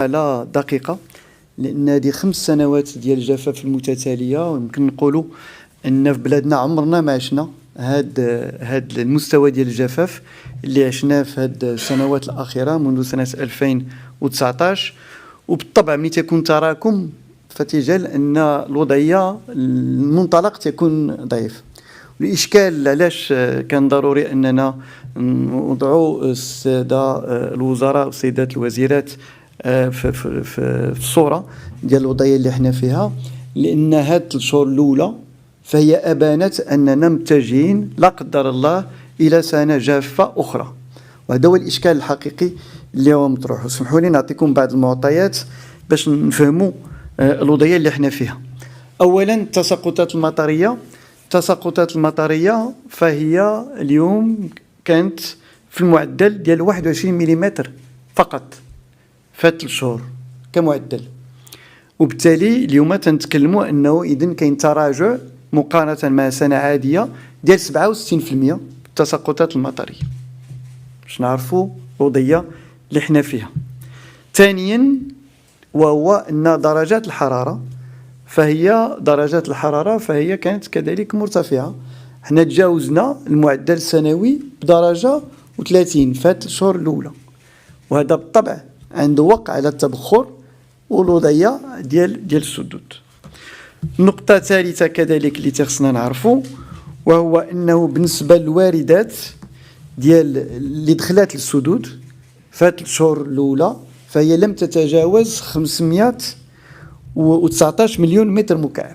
على دقيقة، لأن هذه 5 سنوات ديال الجفاف المتتالية، ويمكن نقولوا أن في بلادنا عمرنا ما عشنا هاد المستوى ديال الجفاف اللي عشناه في هاد السنوات الأخيرة منذ سنة 2019. وبالطبع ملي تكون تراكم فتجعل أن الوضعية المنطلق تكون ضعيف. الإشكال علاش كان ضروري أننا نوضعوا السادة الوزراء والسيدات الوزيرات في الصورة ديال الوضعية اللي احنا فيها، لأن هاد الشهور الأولى فهي أبانت أننا متجهين لا قدر الله إلى سنة جافة أخرى، وهذا هو الإشكال الحقيقي اللي هو مطروح. وسمحوا لي نعطيكم بعض المعطيات باش نفهموا الوضعية اللي احنا فيها. أولا التساقطات المطرية فهي اليوم كانت في المعدل ديال 21 ملم فقط فات الشهور كمعدل، وبالتالي اليوم تنتكلموا انه اذن كاين تراجع مقارنه مع سنه عاديه ديال 67% التساقطات المطريه، باش نعرفوا الوضعيه اللي حنا فيها. ثانيا وهو ان درجات الحراره فهي كانت كذلك مرتفعه. حنا تجاوزنا المعدل السنوي بدرجه و30 فات الشهور الاولى، وهذا بالطبع عنده وقع على التبخر والوضعية ديال السدود. النقطة الثالثة كذلك اللي تخصنا نعرفو وهو أنه بالنسبة للواردات ديال اللي دخلات للسدود فات الشهور الأولى فهي لم تتجاوز 519 مليون متر مكعب.